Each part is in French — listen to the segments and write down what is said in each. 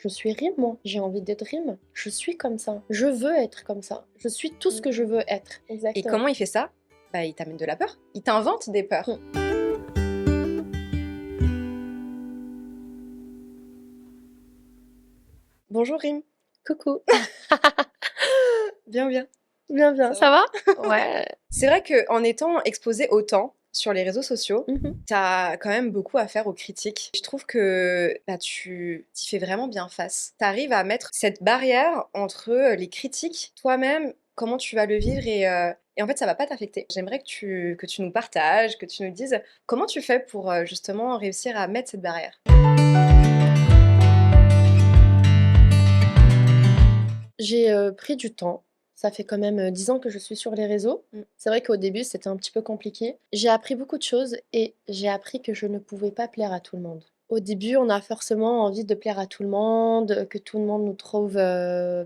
Je suis Rime, moi. J'ai envie d'être Rime. Je suis comme ça. Je veux être comme ça. Je suis tout ce que je veux être. Et Exactement. comment il fait ça? Bah, il t'amène de la peur. Il t'invente des peurs. Bonjour Rim. Coucou. Bien, bien. Bien, bien. Ça Ça va? Ouais. C'est vrai qu'en étant exposé autant sur les réseaux sociaux, Mhm. t'as quand même beaucoup à faire aux critiques. Je trouve que bah, tu t'y fais vraiment bien face. T'arrives à mettre cette barrière entre les critiques, toi-même, comment tu vas le vivre et en fait, ça va pas t'affecter. J'aimerais que tu nous partages, que tu nous dises comment tu fais pour justement réussir à mettre cette barrière. J'ai pris du temps. Ça fait quand même 10 ans que je suis sur les réseaux. Mm. C'est vrai qu'au début, c'était un petit peu compliqué. J'ai appris beaucoup de choses et j'ai appris que je ne pouvais pas plaire à tout le monde. Au début, on a forcément envie de plaire à tout le monde, que tout le monde nous trouve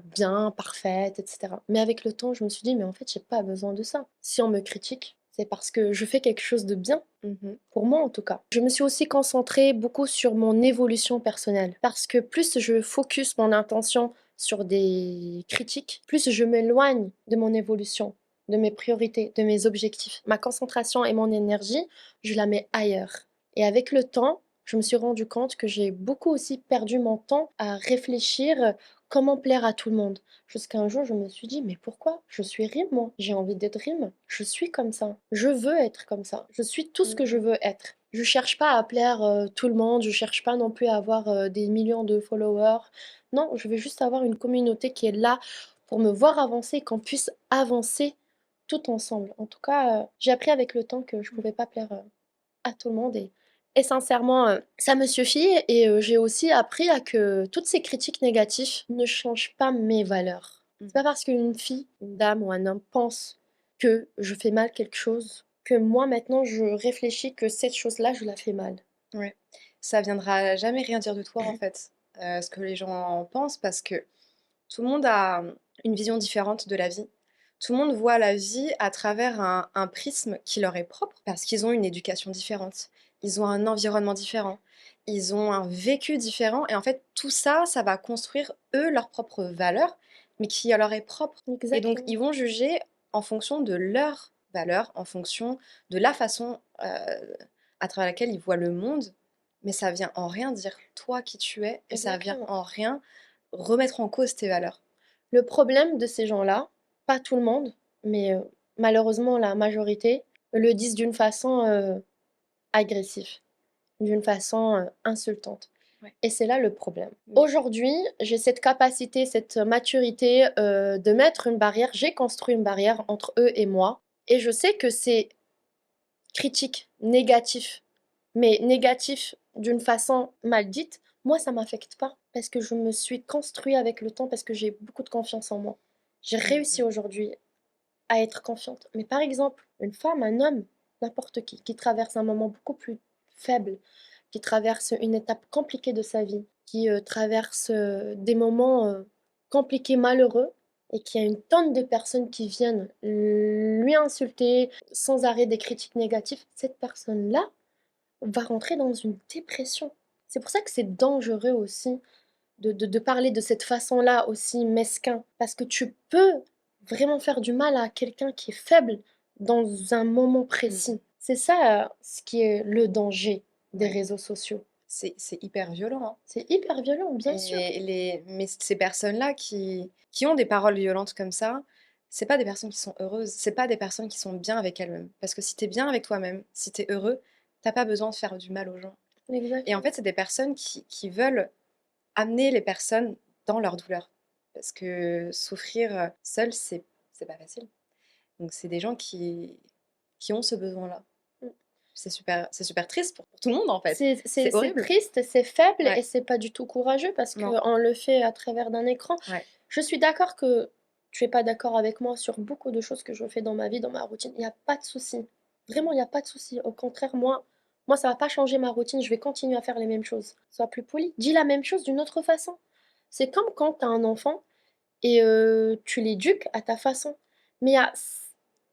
bien, parfaite, etc. Mais avec le temps, je me suis dit, mais en fait, j'ai pas besoin de ça. Si on me critique, c'est parce que je fais quelque chose de bien. Mhm. Pour moi en tout cas. Je me suis aussi concentrée beaucoup sur mon évolution personnelle parce que plus je focus mon intention sur des critiques, plus je m'éloigne de mon évolution, de mes priorités, de mes objectifs. Ma concentration et mon énergie, je la mets ailleurs. Et avec le temps, je me suis rendu compte que j'ai beaucoup aussi perdu mon temps à réfléchir comment plaire à tout le monde. Jusqu'à un jour, je me suis dit, mais pourquoi? Je suis Rime, moi. J'ai envie d'être Rime. Je suis comme ça. Je veux être comme ça. Je suis tout ce que je veux être. Je cherche pas à plaire tout le monde. Je cherche pas non plus à avoir des millions de followers. Non, je veux juste avoir une communauté qui est là pour me voir avancer, qu'on puisse avancer tout ensemble. En tout cas, j'ai appris avec le temps que je pouvais pas plaire à tout le monde et sincèrement, ça me suffit et j'ai aussi appris à que toutes ces critiques négatives ne changent pas mes valeurs. C'est pas parce qu'une fille, une dame ou un homme pense que je fais mal quelque chose que moi maintenant je réfléchis que cette chose-là, je la fais mal. Ouais. Ça viendra jamais rien dire de toi en fait, ce que les gens en pensent parce que tout le monde a une vision différente de la vie. Tout le monde voit la vie à travers un prisme qui leur est propre parce qu'ils ont une éducation différente, ils ont un environnement différent, ils ont un vécu différent et en fait tout ça, ça va construire eux leurs propres valeurs, mais qui leur est propre. Et donc Exactement. ils vont juger en fonction de leurs valeurs, en fonction de la façon à travers laquelle ils voient le monde, mais ça vient en rien dire toi qui tu es et ça vient Exactement. en rien remettre en cause tes valeurs. Le problème de ces gens-là, pas tout le monde, mais malheureusement la majorité, le disent d'une façon agressive, d'une façon insultante. Ouais. Et c'est là le problème. Oui. Aujourd'hui, j'ai cette capacité, cette maturité de mettre une barrière. J'ai construit une barrière entre eux et moi. Et je sais que c'est critique, négatif, mais négatif d'une façon mal dite. Moi, ça m'affecte pas parce que je me suis construit avec le temps, parce que j'ai beaucoup de confiance en moi. J'ai réussi aujourd'hui à être confiante. Mais par exemple, une femme, un homme, n'importe qui traverse un moment beaucoup plus faible, qui traverse une étape compliquée de sa vie, qui traverse des moments compliqués, malheureux, et qu'il y a une tonne de personnes qui viennent lui insulter sans arrêt des critiques négatives, cette personne-là va rentrer dans une dépression. C'est pour ça que c'est dangereux aussi de parler de cette façon-là aussi mesquin, parce que tu peux vraiment faire du mal à quelqu'un qui est faible dans un moment précis. C'est ça ce qui est le danger des Ouais. réseaux sociaux. C'est hyper violent, hein. C'est hyper violent, bien sûr. Mais ces personnes-là qui ont des paroles violentes comme ça, c'est pas des personnes qui sont heureuses, c'est pas des personnes qui sont bien avec elles-mêmes. Parce que si t'es bien avec toi-même, si t'es heureux, t'as pas besoin de faire du mal aux gens. Et en Exactement. fait, c'est des personnes qui veulent amener les personnes dans leur douleur. Parce que souffrir seul, c'est pas facile. Donc c'est des gens qui ont ce besoin-là. Mm. C'est super triste pour tout le monde en fait. C'est horrible. triste, c'est faible Ouais. et c'est pas du tout courageux parce Non. qu'on le fait à travers d'un écran. Ouais. Je suis d'accord que tu es pas d'accord avec moi sur beaucoup de choses que je fais dans ma vie, dans ma routine. Il n'y a pas de souci. Vraiment, il n'y a pas de souci. Au contraire, moi, ça va pas changer ma routine. Je vais continuer à faire les mêmes choses. Sois plus poli. Dis la même chose d'une autre façon. C'est comme quand tu as un enfant et tu l'éduques à ta façon. Mais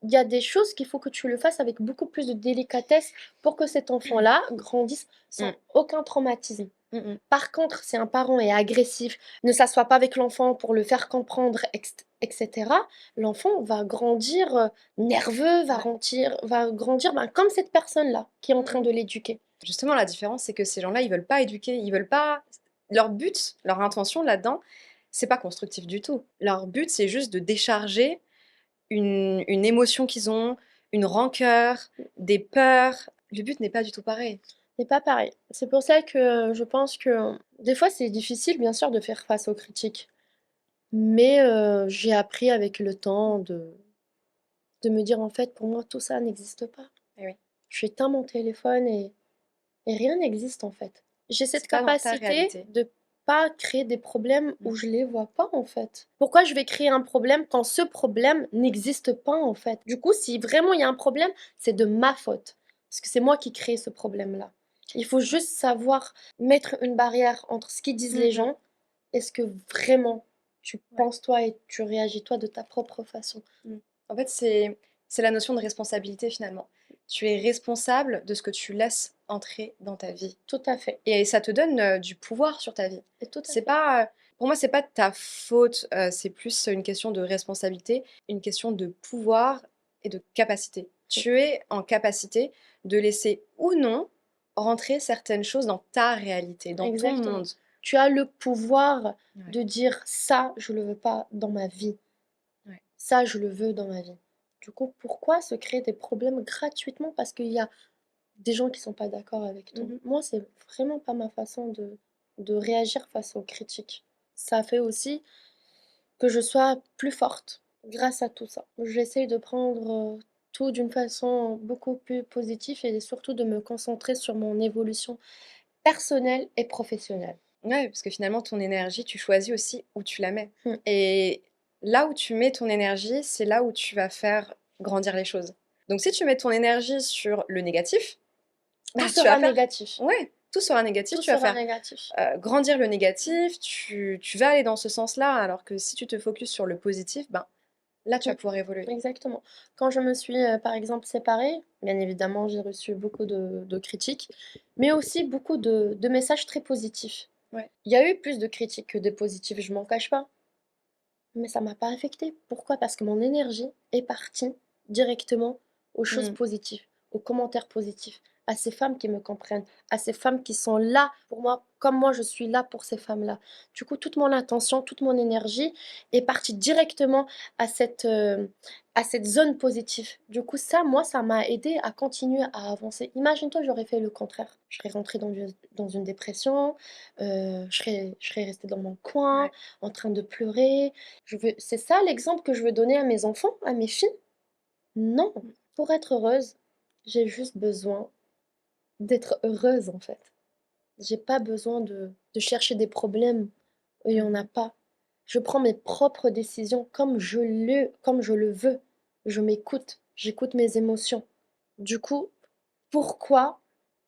il y a des choses qu'il faut que tu le fasses avec beaucoup plus de délicatesse pour que cet enfant-là grandisse sans Mm. aucun traumatisme. Mmh. Par contre, si un parent est agressif, ne s'assoit pas avec l'enfant pour le faire comprendre, etc., l'enfant va grandir nerveux, Ouais. va grandir ben, comme cette personne-là qui est en train Mmh. de l'éduquer. Justement, la différence, c'est que ces gens-là, ils veulent pas éduquer, ils veulent pas leur but, leur intention là-dedans, c'est pas constructif du tout. Leur but, c'est juste de décharger une émotion qu'ils ont, une rancœur, des peurs. Le but n'est pas du tout pareil. C'est pas pareil. C'est pour ça que je pense que des fois c'est difficile, bien sûr, de faire face aux critiques. Mais j'ai appris avec le temps de me dire en fait, pour moi, tout ça n'existe pas. Eh oui, J'éteins mon téléphone et rien n'existe en fait. J'ai cette c'est pas dans ta capacité réalité. de pas créer des problèmes Mmh. où je les vois pas en fait. Pourquoi je vais créer un problème quand ce problème n'existe pas en fait? Du coup, si vraiment il y a un problème, c'est de ma faute. Parce que c'est moi qui crée ce problème-là. Il faut juste savoir mettre une barrière entre ce qu'ils disent Mmh les mh. gens et ce que vraiment tu Ouais. penses toi et tu réagis toi de ta propre façon. Mmh. En fait, c'est la notion de responsabilité finalement. Tu es responsable de ce que tu laisses entrer dans ta vie Tout à fait. et ça te donne, du pouvoir sur ta vie. Et tout à C'est fait. pas, pour moi, c'est pas de ta faute, c'est plus une question de responsabilité, une question de pouvoir et de capacité. Mm. Tu es en capacité de laisser ou non rentrer certaines choses dans ta réalité, dans ton Exactement. monde. Tu as le pouvoir Ouais, de dire ça, je le veux pas dans ma vie. ouais. Ça, je le veux dans ma vie. Du coup, pourquoi se créer des problèmes gratuitement parce qu'il y a des gens qui sont pas d'accord avec toi? Mmh. Moi, c'est vraiment pas ma façon de réagir face aux critiques. Ça fait aussi que je sois plus forte grâce à tout ça. J'essaye de prendre tout d'une façon beaucoup plus positive et surtout de me concentrer sur mon évolution personnelle et professionnelle. Ouais, parce que finalement, ton énergie, tu choisis aussi où tu la mets. Mm. Et là où tu mets ton énergie, c'est là où tu vas faire grandir les choses. Donc si tu mets ton énergie sur le négatif, Tout bah, tu vas sera faire, négatif. ouais, tout sera négatif, Tout tu vas sera faire négatif. grandir le négatif, tu vas aller dans ce sens-là, alors que si tu te focuses sur le positif, ben, là, tu Mmh, vas pouvoir évoluer. exactement. Quand je me suis, par exemple, séparée, bien évidemment, j'ai reçu beaucoup de critiques, mais aussi beaucoup de messages très positifs. Ouais. Il y a eu plus de critiques que de positifs, je m'en cache pas, mais ça m'a pas affectée. Pourquoi? Parce que mon énergie est partie directement aux choses Mm. positives, aux commentaires positifs, à ces femmes qui me comprennent, à ces femmes qui sont là pour moi, comme moi je suis là pour ces femmes-là. Du coup, toute mon attention, toute mon énergie est partie directement à cette zone positive. Du coup, ça, moi, ça m'a aidé à continuer à avancer. Imagine-toi, j'aurais fait le contraire. Je serais rentrée dans une dépression, je serais restée dans mon coin, Ouais. en train de pleurer. C'est ça l'exemple que je veux donner à mes enfants, à mes filles? Non. Mm. Pour être heureuse, j'ai juste besoin d'être heureuse en fait. J'ai pas besoin de chercher des problèmes où il y en a Mhm. pas. Je prends mes propres décisions comme je le veux. Je m'écoute, j'écoute mes émotions. Du coup, pourquoi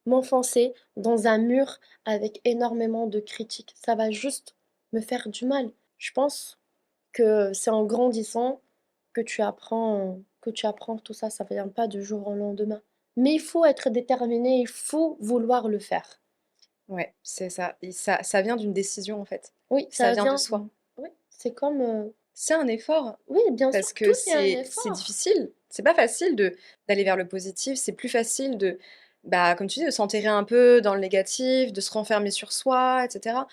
m'enfoncer dans un mur avec énormément de critiques? Ça va juste me faire du mal. Je pense que c'est en grandissant que tu apprends tout ça, ça vient pas du jour au lendemain. Mais il faut être déterminé, il faut vouloir le faire. Ouais, c'est ça. Et ça vient d'une décision, en fait. Oui, Ça ça vient de vient. soi. Oui, c'est comme. C'est un effort. Oui, bien sûr, Parce que tout est un c'est effort. difficile. C'est pas facile de d'aller vers le positif, c'est plus facile de, bah, comme tu dis, de s'enterrer un peu dans le négatif, de se renfermer sur soi et cetera.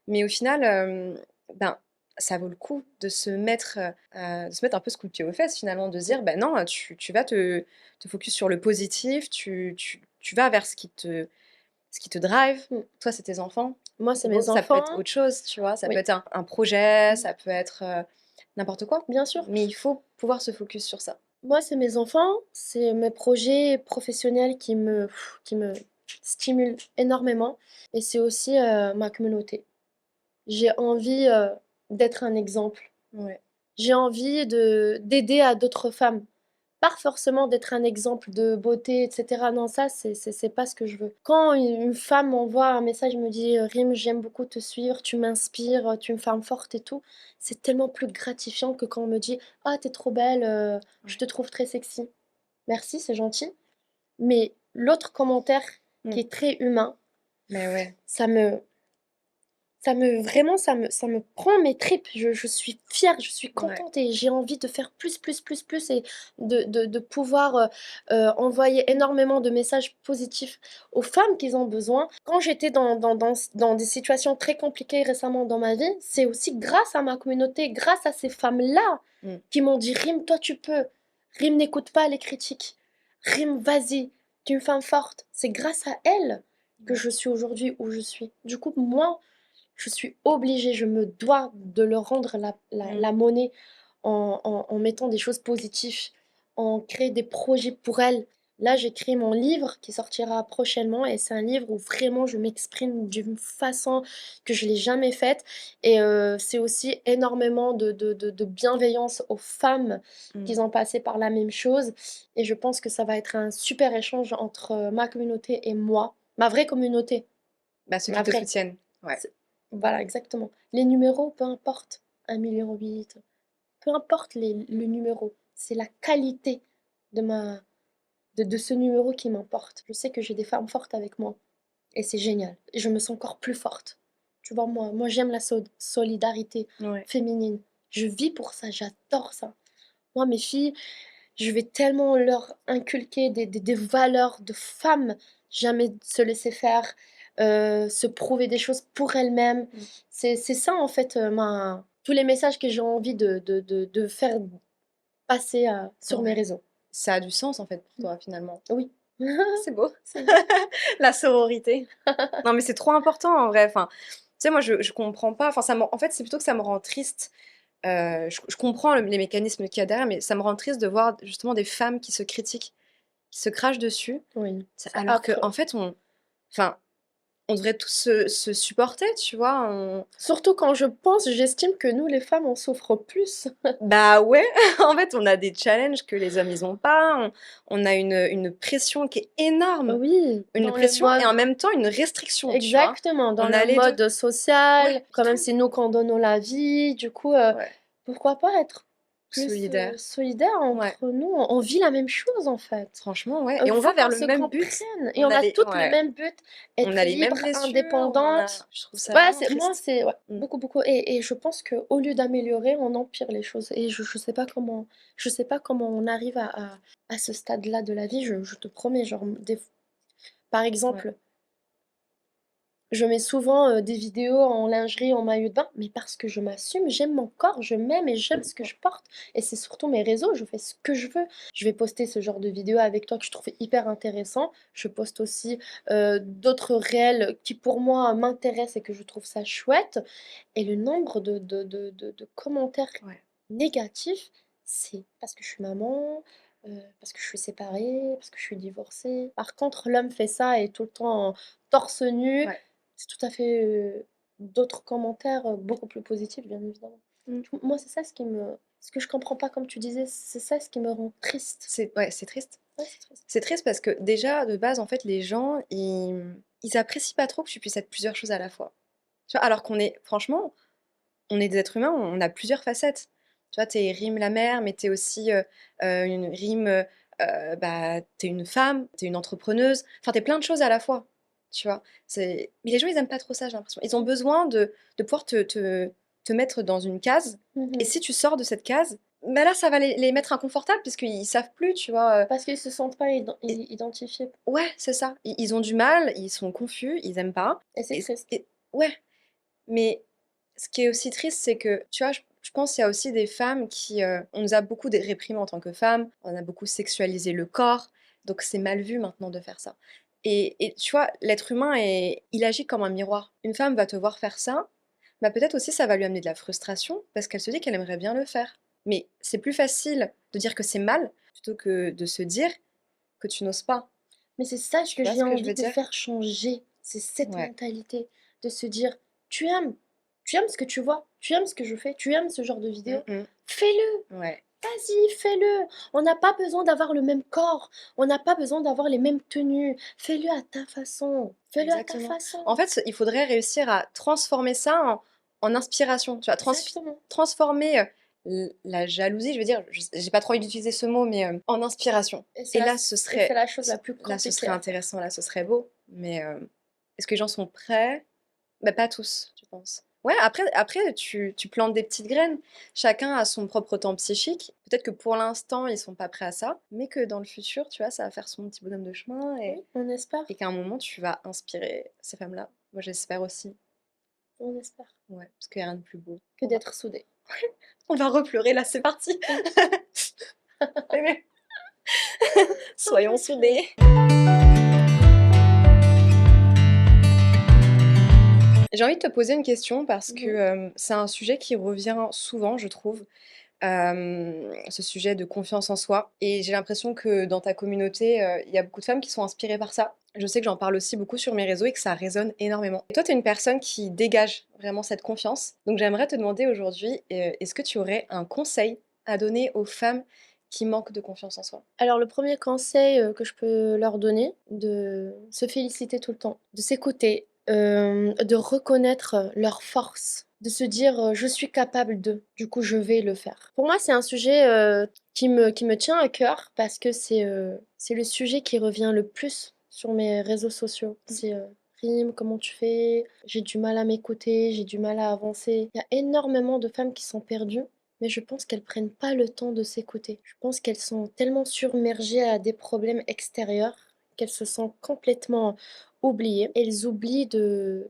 Mais au final, ben, ça vaut le coup de se mettre un peu ce coup de pied aux fesses finalement, de se Mm. dire: «Bah, non, tu vas te focus sur le positif, tu vas vers ce qui te drive». Mm. Toi, c'est tes enfants, Moi, c'est c'est beau. mes Ça peut être enfants. autre chose, tu vois? Ça peut Oui. être un projet, Mm. ça peut être, n'importe quoi. Bien sûr. Mais il faut pouvoir se focus sur ça. Moi, c'est mes enfants, c'est mes projets professionnels qui me stimulent énormément. Et c'est aussi ma communauté. J'ai envie d'être un exemple. Ouais. J'ai envie d'aider à d'autres femmes. Pas forcément d'être un exemple de beauté, et cetera. Non, ça, c'est pas ce que je veux. Quand une femme m'envoie un message, me dit Rim, j'aime beaucoup te suivre, tu m'inspires, tu me femme forte et tout, c'est tellement plus gratifiant que quand on me dit ah, t'es trop belle, je Ouais. te trouve très sexy. Merci, c'est gentil. Mais l'autre commentaire qui Mmh. est très humain, Mais ouais. ça me, vraiment, ça me prend mes tripes. Je suis fière, je suis Ouais. contente et j'ai envie de faire plus, plus, plus, plus et de pouvoir envoyer énormément de messages positifs aux femmes qui ont besoin. Quand j'étais dans des situations très compliquées récemment dans ma vie, c'est aussi grâce à ma communauté, grâce à ces femmes-là Mm. qui m'ont dit, Rim, toi tu peux. Rim, n'écoute pas les critiques. Rim, vas-y, tu es une femme forte. C'est grâce à elles que Ouais. je suis aujourd'hui où je suis. Du coup, moi, je suis obligée, je me dois de leur rendre Mm. la monnaie en mettant des choses positives, en créant des projets pour elles. Là, j'écris mon livre qui sortira prochainement et c'est un livre où vraiment je m'exprime d'une façon que je l'ai jamais faite. Et c'est aussi énormément de bienveillance aux femmes Mm. qui ont passé par la même chose. Et je pense que ça va être un super échange entre ma communauté et moi, ma vraie communauté, Bah, ceux qui ma te vraie. soutiennent. Ouais. C'est- Voilà, exactement. Les numéros, peu importe, 1,8 million, peu importe le numéro, c'est la qualité de de ce numéro qui m'importe. Je sais que j'ai des femmes fortes avec moi et c'est génial. Et je me sens encore plus forte. Tu vois, moi j'aime la solidarité Ouais. féminine. Je vis pour ça, j'adore ça. Moi, mes filles, je vais tellement leur inculquer des valeurs de femmes, jamais se laisser faire, se prouver des choses pour elles-mêmes. Mm. C'est ça, en fait, tous les messages que j'ai envie de faire passer sur mes Ouais. réseaux. Ça a du sens en fait pour Mm. toi finalement. Oui. C'est beau. C'est beau. La sororité. Non, mais c'est trop important en vrai. Enfin, tu sais, moi, je comprends pas. Enfin, en fait, c'est plutôt que ça me rend triste. Je comprends les mécanismes qu'il y a derrière, mais ça me rend triste de voir justement des femmes qui se critiquent, qui se crachent dessus, Oui, c'est alors qu'en affreux. fait, enfin, on devrait tous se supporter, tu vois. Surtout quand je pense, j'estime que nous, les femmes, on souffre plus. Bah ouais, en fait, on a des challenges que les hommes, ils ont pas. On a une pression qui est énorme. Oui, Une dans le pression et mode. en même temps une restriction, tu vois. Exactement, dans On le a les deux. mode Ouais, social, quand même putain. c'est nous qu'on donne la vie, du coup, Ouais, pourquoi pas être plus solidaire. solidaire Ouais, entre nous? On vit la même chose en fait. franchement, ouais. Et Il on faut va vers qu'on le se même but. comprenne et On on a a les, toutes le ouais, même but, on être a les mêmes libre, blessures. indépendante. Je trouve ça Ouais, vraiment moi triste. c'est ouais, Mm. beaucoup, beaucoup. Et je pense qu'au lieu d'améliorer, on empire les choses. Et je sais pas comment, je sais pas comment on arrive à ce stade-là de la vie, je te promets, genre, par Ouais. exemple. Je mets souvent des vidéos en lingerie, en maillot de bain, mais parce que je m'assume, j'aime mon corps, je m'aime et j'aime ce que je porte. Et c'est surtout mes réseaux, je fais ce que je veux. Je vais poster ce genre de vidéos avec toi que je trouve hyper intéressant. Je poste aussi d'autres réels qui pour moi m'intéressent et que je trouve ça chouette. Et le nombre de commentaires Ouais. négatifs, c'est parce que je suis maman, parce que je suis séparée, parce que je suis divorcée. Par contre, l'homme fait ça et tout le temps torse nu. Ouais. C'est tout à fait, d'autres commentaires, beaucoup plus positifs, bien évidemment. Mm. Moi, c'est ça ce que je comprends pas, comme tu disais, c'est ça ce qui me rend triste. Ouais, c'est triste. Ouais, c'est triste. C'est triste parce que déjà, de base, en fait, les gens, ils apprécient pas trop que tu puisses être plusieurs choses à la fois. Tu vois, alors qu'on est, franchement, on est des êtres humains, on a plusieurs facettes. Tu vois, t'es Rime la mère, mais t'es aussi une Rime, bah, t'es une femme, t'es une entrepreneuse. Enfin, t'es plein de choses à la fois. Tu vois. Mais les gens, ils aiment pas trop ça, j'ai l'impression. Ils ont besoin de pouvoir te mettre dans une case. Et Mhm. si tu sors de cette case, bah là, ça va les mettre inconfortables parce qu'ils savent plus, tu vois. Parce qu'ils se sentent pas identifiés. Ouais, c'est ça. Ils ont du mal, ils sont confus, ils aiment pas. Et c'est triste. Ouais, mais ce qui est aussi triste, c'est que, tu vois, je pense qu'il y a aussi des femmes qui... on nous a beaucoup réprimées en tant que femmes, on a beaucoup sexualisé le corps, donc c'est mal vu maintenant de faire ça. Et tu vois, l'être humain, il agit comme un miroir. Une femme va te voir faire ça, bah peut-être aussi ça va lui amener de la frustration, parce qu'elle se dit qu'elle aimerait bien le faire. Mais c'est plus facile de dire que c'est mal, plutôt que de se dire que tu n'oses pas. Mais c'est ça Tu que vois j'ai ce que je envie veux de dire? faire changer. C'est cette Ouais. mentalité de se dire, tu aimes, tu aimes ce que tu vois, tu aimes ce que je fais, tu aimes ce genre de vidéo, Mm, fais-le. ouais. Vas-y, fais-le. On n'a pas besoin d'avoir le même corps. On n'a pas besoin d'avoir les mêmes tenues. Fais-le à ta façon. Fais-le à ta Exactement. En façon. fait, il faudrait réussir à transformer ça en inspiration. Tu vois, Exactement. transformer la jalousie, je veux dire, j'ai pas trop envie d'utiliser ce mot, mais en inspiration. Et là, Et c'est la chose la plus là, ce compliquée serait à faire. intéressant, là, ce serait beau. Mais est-ce que les gens sont prêts? Bah, pas tous. pense. Ouais, après tu plantes des petites graines. Chacun a son propre temps psychique. Peut-être que pour l'instant, ils sont pas prêts à ça, mais que dans le futur, tu vois, ça va faire son petit bonhomme de chemin Oui, on espère, et qu'à un moment, tu vas inspirer ces femmes-là. Moi, j'espère aussi. on espère. Ouais, parce qu'il n'y a rien de plus beau. Que d'être soudés. On va repleurer là, c'est parti. Oui. Soyons soudés. J'ai envie de te poser une question parce que c'est un sujet qui revient souvent, je trouve, ce sujet de confiance en soi. Et j'ai l'impression que dans ta communauté, il y a beaucoup de femmes qui sont inspirées par ça. Je sais que j'en parle aussi beaucoup sur mes réseaux et que ça résonne énormément. Et toi, tu es une personne qui dégage vraiment cette confiance. Donc j'aimerais te demander aujourd'hui, est-ce que tu aurais un conseil à donner aux femmes qui manquent de confiance en soi? Alors le premier conseil, que je peux leur donner, de se féliciter tout le temps, de s'écouter, de reconnaître leurs forces, de se dire, «Je suis capable de, du coup je vais le faire». Pour moi, c'est un sujet, qui me tient à cœur parce que c'est le sujet qui revient le plus sur mes réseaux sociaux. C'est, «Rime, comment tu fais? J'ai du mal à m'écouter, j'ai du mal à avancer». Il y a énormément de femmes qui sont perdues mais je pense qu'elles prennent pas le temps de s'écouter. Je pense qu'elles sont tellement submergées à des problèmes extérieurs qu'elles se sentent complètement oubliées. Elles oublient de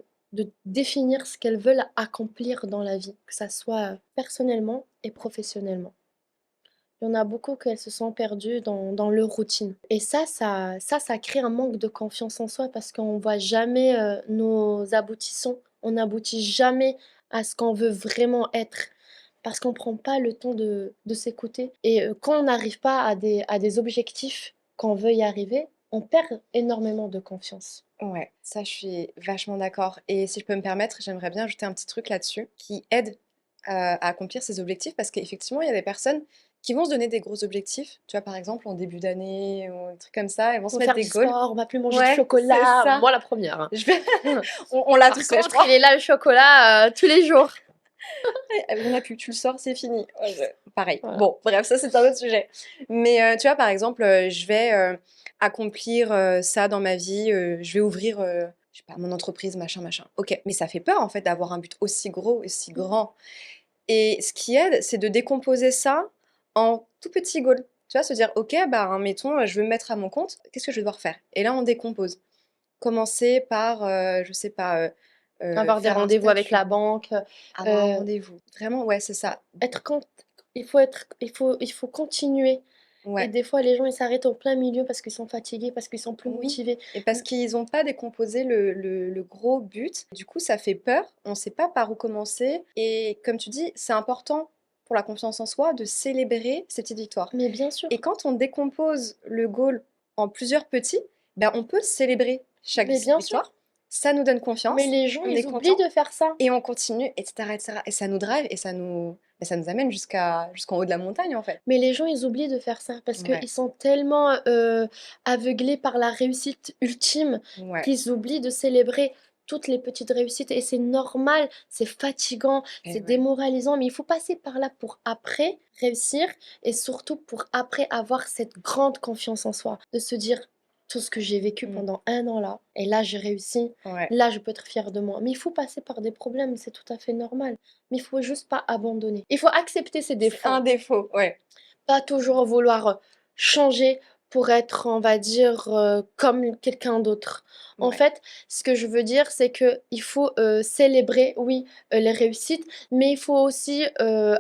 définir ce qu'elles veulent accomplir dans la vie, que ça soit personnellement et professionnellement. Il y en a beaucoup qu'elles se sont perdues dans leur routine. Et ça crée un manque de confiance en soi parce qu'on voit jamais nos aboutissants. On n'aboutit jamais à ce qu'on veut vraiment être parce qu'on prend pas le temps de s'écouter. Et quand on n'arrive pas à des objectifs qu'on veut y arriver, on perd énormément de confiance. Ouais, ça, je suis vachement d'accord. Et si je peux me permettre, j'aimerais bien ajouter un petit truc là-dessus qui aide à accomplir ces objectifs parce qu'effectivement, il y a des personnes qui vont se donner des gros objectifs. Tu vois, par exemple, en début d'année ou un truc comme ça, elles vont se On va mettre faire des du goals. sport, on va plus manger de Ouais, c'est chocolat. ça. Moi, la première, hein. Je vais... on l'a Par tous fait, je contre, crois. il est là le chocolat tous les jours. On a plus, tu le sors, c'est fini. Ouais, pareil. Voilà. Bon, bref, ça, c'est un autre sujet. Mais tu vois, par exemple, je vais accomplir ça dans ma vie. Je vais ouvrir, je sais pas, mon entreprise, machin, machin. Ok, mais ça fait peur, en fait, d'avoir un but aussi gros, aussi grand. Et ce qui aide, c'est de décomposer ça en tout petits goals. Tu vois, se dire, ok, bah, mettons, je veux me mettre à mon compte, qu'est-ce que je vais devoir faire? Et là, on décompose. Commencer par, je sais pas, Avoir des faire un rendez-vous avec statut, la banque, avoir un euh, rendez-vous. Vraiment, ouais, c'est ça. être con- il faut continuer. Et Ouais, des fois, les gens, ils s'arrêtent au plein milieu parce qu'ils sont fatigués, parce qu'ils sont plus oui. motivés. Et parce qu'ils n'ont pas décomposé le gros but. Du coup, ça fait peur. On ne sait pas par où commencer. Et comme tu dis, c'est important pour la confiance en soi de célébrer ces petites victoires. Mais bien sûr, Et quand on décompose le goal en plusieurs petits, ben on peut célébrer chaque mais bien sûr. victoire. Ça nous donne Mais confiance, les gens, on est ils oublient content de faire ça. et on continue, etc., etc. Et ça nous drive et ça nous amène jusqu'en haut de la montagne en fait. Mais les gens, ils oublient de faire ça parce Ouais, qu'ils sont tellement aveuglés par la réussite ultime ouais, qu'ils oublient de célébrer toutes les petites réussites. Et c'est normal, c'est fatigant, et c'est ouais. démoralisant, mais il faut passer par là pour après réussir et surtout pour après avoir cette grande confiance en soi, de se dire tout ce que j'ai vécu Mm, pendant un an là, et là j'ai réussi, ouais. là je peux être fière de moi. Mais il faut passer par des problèmes, c'est tout à fait normal. Mais il faut juste pas abandonner. Il faut accepter ses C'est un défauts. défaut, ouais. Pas toujours vouloir changer pour être, on va dire, comme quelqu'un d'autre. En Ouais. fait, ce que je veux dire, c'est que il faut, célébrer, oui, les réussites, mais il faut aussi,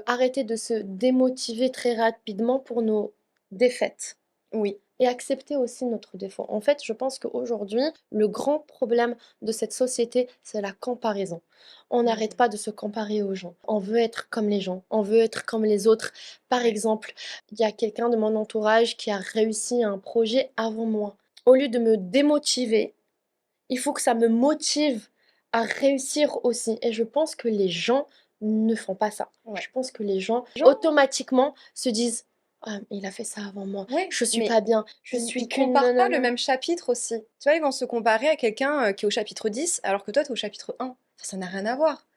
arrêter de se démotiver très rapidement pour nos défaites Oui. et accepter aussi notre défaut. En fait, je pense qu'aujourd'hui, le grand problème de cette société, c'est la comparaison. On n'arrête Mm, pas de se comparer aux gens. On veut être comme les gens, on veut être comme les autres. Par ouais. exemple, il y a quelqu'un de mon entourage qui a réussi un projet avant moi. Au lieu de me démotiver, il faut que ça me motive à réussir aussi. Et je pense que les gens ne font pas ça. Ouais. Je pense que les gens Genre, automatiquement se disent ah, il a fait ça avant moi, ouais, je suis mais pas bien, je suis ils qu'une comparent pas le nanana. même chapitre aussi. Tu vois, ils vont se comparer à quelqu'un qui est au chapitre 10 alors que toi, tu es au chapitre 1. Enfin, ça n'a rien à voir.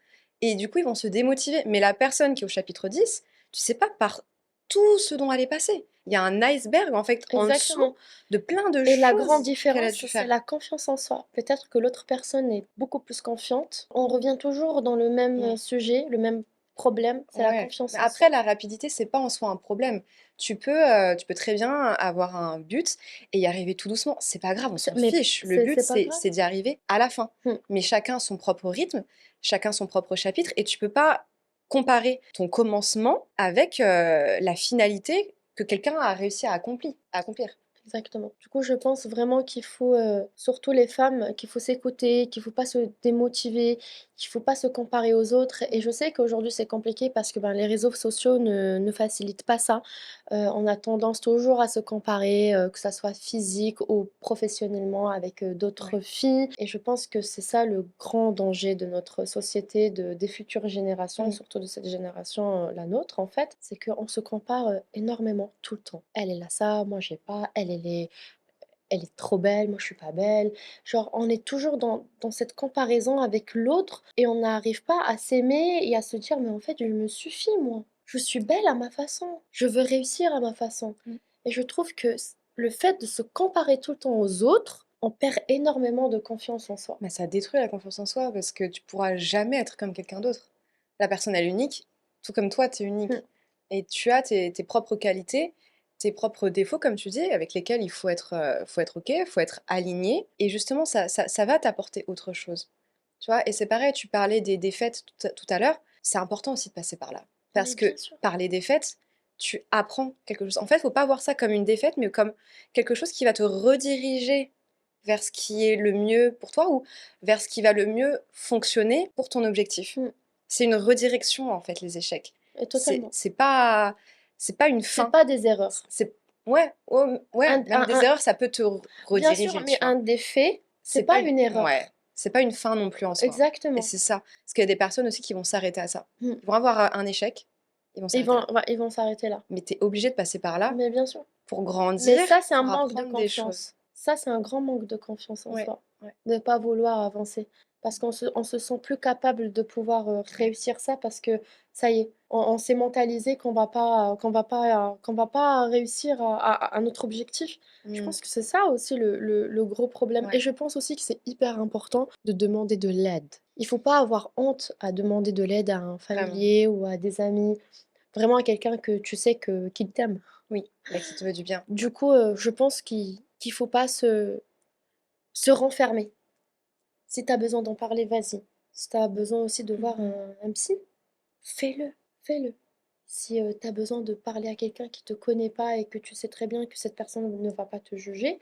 Et du coup, ils vont se démotiver. Mais la personne qui est au chapitre 10, tu sais pas par tout ce dont elle est passée. Il y a un iceberg en fait en dessous Exactement. de plein de Et la grande choses qu'elle a différence, dû c'est faire. la confiance en soi. Peut-être que l'autre personne est beaucoup plus confiante. On revient toujours dans le même Mm. sujet, le même problème, c'est la Ouais. confiance Mais en après, soi. la rapidité, c'est pas en soi un problème. Tu peux très bien avoir un but et y arriver tout doucement. C'est pas grave, on s'en Mais fiche. Le but, c'est pas grave. c'est d'y arriver à la fin. Hmm. Mais chacun son propre rythme, chacun son propre chapitre, et tu peux pas comparer ton commencement avec la finalité que quelqu'un a réussi à accomplir. Exactement. Du coup, je pense vraiment qu'il faut, surtout les femmes, qu'il faut s'écouter, qu'il faut pas se démotiver, qu'il faut pas se comparer aux autres. Et je sais qu'aujourd'hui c'est compliqué parce que ben, les réseaux sociaux ne facilitent pas ça. On a tendance toujours à se comparer, que ça soit physique ou professionnellement avec d'autres Ouais. filles. Et je pense que c'est ça le grand danger de notre société, des futures générations, et Mm. surtout de cette génération, la nôtre en fait, c'est qu'on se compare énormément tout le temps. Elle, elle a ça, moi j'ai pas, elle est trop belle, moi je suis pas belle. Genre, on est toujours dans cette comparaison avec l'autre et on n'arrive pas à s'aimer et à se dire, mais en fait, je me suffis, moi. Je suis belle à ma façon. Je veux réussir à ma façon. Mm. Et je trouve que le fait de se comparer tout le temps aux autres, on perd énormément de confiance en soi. Mais ça détruit la confiance en soi parce que tu pourras jamais être comme quelqu'un d'autre. La personne, elle est unique, tout comme toi, tu es Mm. unique. Et tu as tes propres qualités, tes propres défauts, comme tu dis, avec lesquels il faut être OK, il faut être aligné. Et justement, ça va t'apporter autre chose. Tu vois? Et c'est pareil, tu parlais des défaites tout à l'heure. C'est important aussi de passer par là. Mais Parce bien que sûr. par les défaites, tu apprends quelque chose. En fait, il faut pas voir ça comme une défaite, mais comme quelque chose qui va te rediriger vers ce qui est le mieux pour toi ou vers ce qui va le mieux fonctionner pour ton objectif. Mm. C'est une redirection en fait, les échecs. Et C'est totalement. c'est pas c'est pas une C'est fin. pas des erreurs. C'est ouais, oh, ouais, même des erreurs, ça peut te Bien sûr, rediriger, mais tu vois. un défait, c'est C'est pas pas une une ouais, erreur. c'est pas une fin non plus en soi. Et Exactement. c'est ça. Parce qu'il y a des personnes aussi qui vont s'arrêter à ça. Mm. Ils vont avoir un échec, ils vont s'arrêter là. Ils vont s'arrêter là. Mais tu es obligé de passer par là Mais bien sûr. pour Mais grandir, ça, c'est un pour manque de apprendre des choses. confiance. Ça, c'est un grand manque de confiance en Ouais, soi, ouais, de ne pas vouloir avancer. Parce on se sent plus capable de pouvoir ouais. réussir ça parce que ça y est, on s'est mentalisé qu'on va pas réussir à notre objectif. Je Mmh, pense que c'est ça aussi le gros problème. Et ouais, je pense aussi que c'est hyper important de demander de l'aide. Il faut pas avoir honte à demander de l'aide à un vraiment. familier ou à des amis, vraiment à quelqu'un que tu sais qu'il t'aime. Oui, bah, qui te veut du bien. Du coup, je pense qu'il faut pas se renfermer. Si tu as besoin d'en parler, vas-y. Si tu as besoin aussi de Mmh voir mh. un psy, fais-le, fais-le. Si tu as besoin de parler à quelqu'un qui te connaît pas et que tu sais très bien que cette personne ne va pas te juger,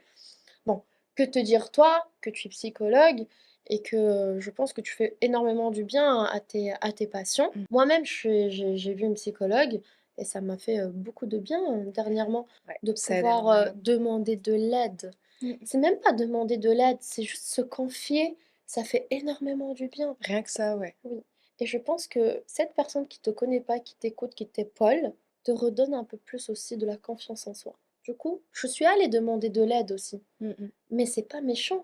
bon, que te dire toi, que tu es psychologue et que je pense que tu fais énormément du bien à tes patients. Mmh. Moi-même, j'ai vu une psychologue et ça m'a fait beaucoup de bien dernièrement Ouais, de ça aide pouvoir énormément. demander de l'aide. Mmh. C'est même pas demander de l'aide, c'est juste se confier. Ça fait énormément du bien. Rien que ça, ouais. Oui. Et je pense que cette personne qui te connaît pas, qui t'écoute, qui t'épaule, te redonne un peu plus aussi de la confiance en soi. Du coup, je suis allée demander de l'aide aussi. Mmh mh. Mais c'est pas méchant,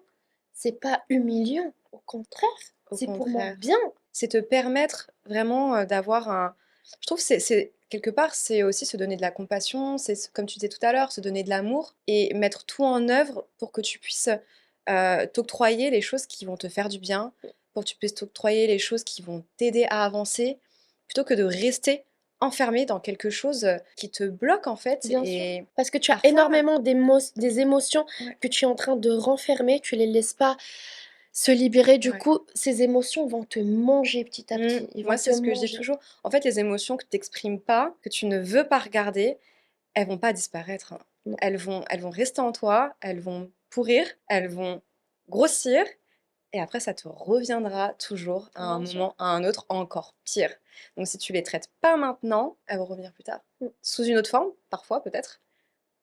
c'est pas humiliant, au contraire, Au c'est pour mon contraire, bien. c'est te permettre vraiment, d'avoir un je trouve que c'est quelque part, c'est aussi se donner de la compassion, c'est s comme tu disais tout à l'heure, se donner de l'amour et mettre tout en œuvre pour que tu puisses, t'octroyer les choses qui vont te faire du bien, pour que tu puisses t'octroyer les choses qui vont t'aider à avancer, plutôt que de rester enfermé dans quelque chose, qui te bloque en fait Bien sûr. et Parce que tu as parfois énormément des émotions ouais, que tu es en train de renfermer, tu les laisses pas se libérer. Du ouais. coup, ces émotions vont te manger petit à Mmh. petit. Ils Moi, vont te c'est ce que je dis manger. toujours. En fait, les émotions que tu exprimes pas, que tu ne veux pas regarder, elles vont pas disparaître, hein. Non, Elles vont rester en toi, elles vont pourrir, elles vont grossir et après ça te reviendra toujours à un bien sûr. moment, à un autre, encore pire. Donc si tu les traites pas maintenant, elles vont revenir plus tard. Mm. Sous une autre forme, parfois peut-être,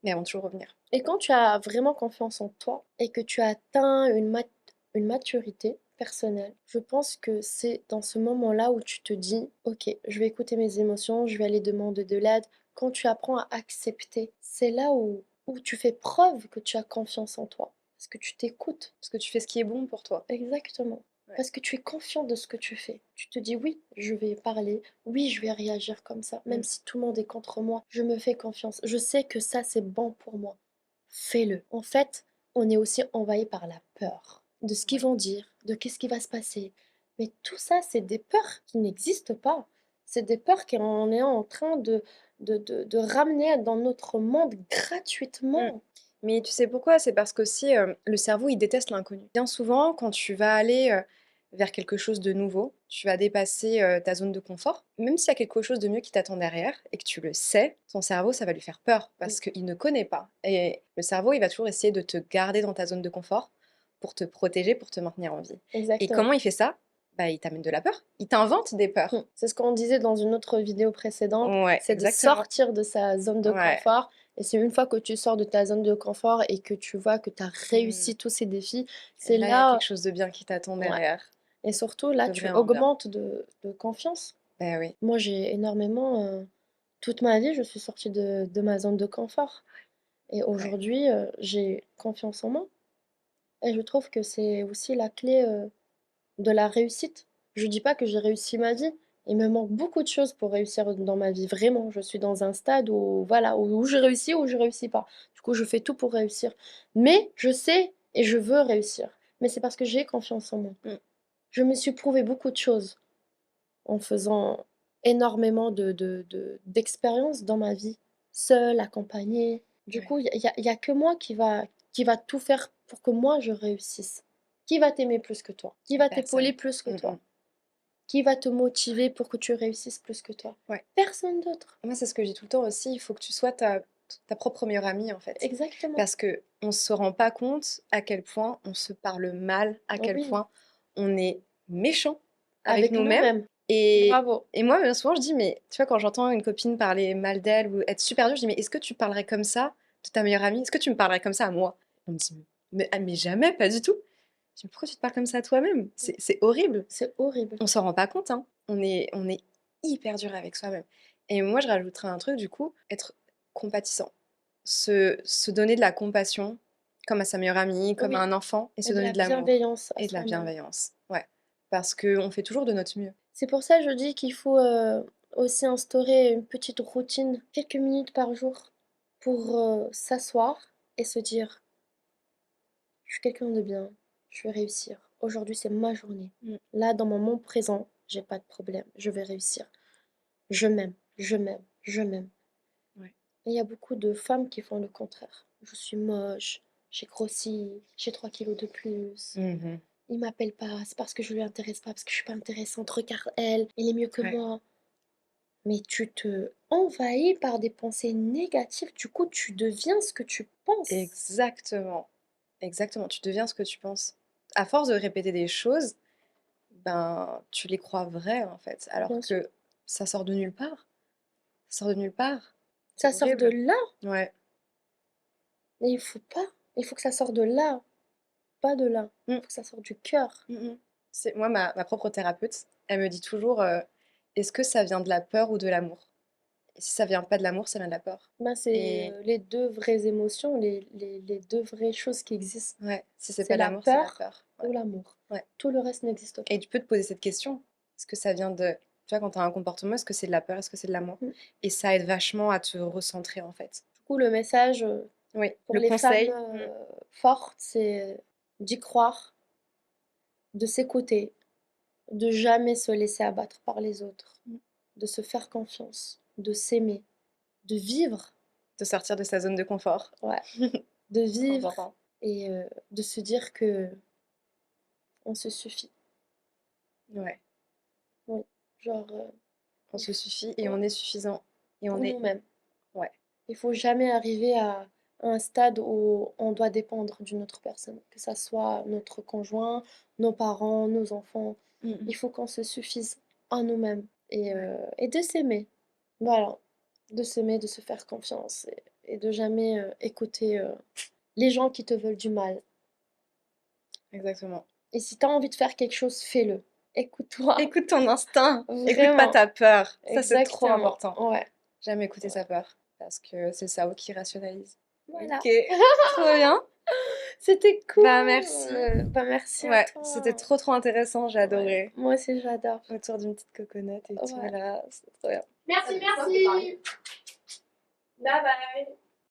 mais elles vont toujours revenir. Et quand tu as vraiment confiance en toi et que tu as atteint une maturité personnelle, je pense que c'est dans ce moment-là où tu te dis, ok, je vais écouter mes émotions, je vais aller demander de l'aide. Quand tu apprends à accepter, c'est là où tu fais preuve que tu as confiance en toi, parce que tu t'écoutes. Parce que tu fais ce qui est bon pour toi. Exactement. Parce que tu es confiant de ce que tu fais. Tu te dis oui, je vais parler, oui, je vais réagir comme ça, même si tout le monde est contre moi, je me fais confiance. Je sais que ça, c'est bon pour moi. Fais-le. En fait, on est aussi envahi par la peur de ce qu'ils Ouais. vont dire, de qu'est-ce qui va se passer. Mais tout ça, c'est des peurs qui n'existent pas. C'est des peurs qu'on est en train de ramener dans notre monde Mm. gratuitement. Mais tu sais pourquoi? C'est parce qu'aussi, le cerveau, il déteste l'inconnu. Bien souvent, quand tu vas aller, vers quelque chose de nouveau, tu vas dépasser, ta zone de confort, même s'il y a quelque chose de mieux qui t'attend derrière et que tu le sais, ton cerveau, ça va lui faire peur Mm. parce qu'il ne connaît pas et le cerveau, il va toujours essayer de te garder dans ta zone de confort pour te protéger, pour te maintenir en vie et Exactement. comment il fait ça? Bah, il t'amène de la peur. Il t'invente des peurs. C'est ce qu'on disait dans une autre vidéo précédente, Ouais, c'est de exactement. sortir de sa zone de Ouais. confort. Et c'est une fois que tu sors de ta zone de confort et que tu vois que tu as Mmh. réussi tous ces défis, Et c'est là, il y a quelque là, chose de bien qui t'attend ouais. derrière, Et surtout, là, de tu vraiment bien. augmentes de confiance. Bah, oui. Moi, j'ai énormément, toute ma vie, je suis sortie de ma zone de confort. Et Ouais. aujourd'hui, j'ai confiance en moi. Et je trouve que c'est aussi la clé, de la réussite. Je dis pas que j'ai réussi ma vie. Il me manque beaucoup de choses pour réussir dans ma vie. Vraiment, je suis dans un stade où, voilà, où je réussis ou je réussis pas. Du coup, je fais tout pour réussir. Mais je sais et je veux réussir. Mais c'est parce que j'ai confiance en moi. Mmh. Je me suis prouvé beaucoup de choses en faisant énormément d'expériences dans ma vie, seule, accompagnée. Du Ouais. coup, y a que moi qui va tout faire pour que moi je réussisse. Qui va t'aimer plus que toi? Qui va t'épauler Personne. plus que Mmh toi? mh. Qui va te motiver pour que tu réussisses plus que toi? Ouais. Personne d'autre. Moi, c'est ce que je dis tout le temps aussi, il faut que tu sois ta propre meilleure amie, en fait. Exactement. Parce qu'on se rend pas compte à quel point on se parle mal, à quel Oui, point on est méchant avec avec nous-mêmes nous-mêmes. et Bravo. moi, bien souvent, je dis: «Mais» tu vois, quand j'entends une copine parler mal d'elle ou être super dure, je dis: «Mais est-ce que tu parlerais comme ça de ta meilleure amie? Est-ce que tu me parlerais comme ça à moi?» Elle me dit: «Mais jamais, pas du tout». Je dis: «Mais pourquoi tu te parles comme ça à toi-même? C'est horrible». C'est horrible. On s'en rend pas compte, hein. On est hyper dur avec soi-même et moi, je rajouterais un truc, du coup, être compatissant. Se donner de la compassion, comme à sa meilleure amie, comme à Oui, un enfant et et se de donner la de l'amour bienveillance à et de la soi-même. bienveillance. Ouais, parce qu'on fait toujours de notre mieux. C'est pour ça que je dis qu'il faut aussi instaurer une petite routine, quelques minutes par jour, pour s'asseoir et se dire, je suis quelqu'un de bien, je vais réussir. Aujourd'hui, c'est ma journée. Mmh, Là, dans mon moment présent, j'ai pas de problème, je vais réussir. Je m'aime, je m'aime, je m'aime. ouais. Et il y a beaucoup de femmes qui font le contraire. Je suis moche, j'ai grossi, j'ai 3 kilos de plus. Mmh. Il m'appelle pas, c'est parce que je lui intéresse pas, parce que je suis pas intéressante. Regarde elle, elle est mieux que Ouais, moi. Mais tu te envahis par des pensées négatives, du coup tu deviens ce que tu penses. exactement, exactement. Tu deviens ce que tu penses. À force de répéter des choses, ben, tu les crois vraies, en fait, alors Bien sûr. que ça sort de nulle part. Ça sort de nulle part. C'est Ça sort de horrible. là, Ouais. mais il faut pas. Il faut que ça sorte de là, pas de là. Mmh. Il faut que ça sorte du cœur. Mmh mh. C'est moi, ma propre thérapeute, elle me dit toujours, «Est-ce que ça vient de la peur ou de l'amour? Et si ça vient pas de l'amour, ça vient de la peur». Ben, c'est Et les deux vraies émotions, les deux vraies choses qui existent. ouais, si c'est C'est pas la l'amour, c'est la peur peur. Ouais, ou l'amour. ouais. Tout le reste n'existe Et pas. tu peux te poser cette question. Est-ce que ça vient de tu vois, quand tu as un comportement, est-ce que c'est de la peur? Est-ce que c'est de l'amour? Mm. Et ça aide vachement à te recentrer, en fait. Du coup, le message Oui, pour le les femmes conseil fortes, c'est d'y croire, de s'écouter, de jamais se laisser abattre par les autres, mmh, de se faire confiance, de s'aimer, de vivre, de sortir de sa zone de confort. ouais, de Trop vivre important. et de se dire que on se suffit. Ouais, Oui, genre, on se suffit et ouais, on est suffisant et on pour est nous-mêmes. ouais, Il faut jamais arriver à un stade où on doit dépendre d'une autre personne, que ça soit notre conjoint, nos parents, nos enfants. mmh mh, Il faut qu'on se suffise à nous-mêmes ouais, et de s'aimer. Voilà, de s'aimer, de se faire confiance et de jamais écouter les gens qui te veulent du mal. exactement. Et si tu as envie de faire quelque chose, fais-le. Écoute-toi, Écoute ton instinct, écoute pas vraiment, ta peur. Ça, c'est trop exactement. important. Ouais, Jamais écouter ouais. sa peur parce que c'est le cerveau qui rationalise. Voilà. OK, trop bien. C'était cool. Bah, merci. Bah, merci à Ouais, toi. c'était trop intéressant, j'ai adoré. Moi aussi, j'adore. Autour d'une petite coconut et tout, Ouais. là, c'était trop bien. Merci, Ça, c'est pareil. merci. Bye bye.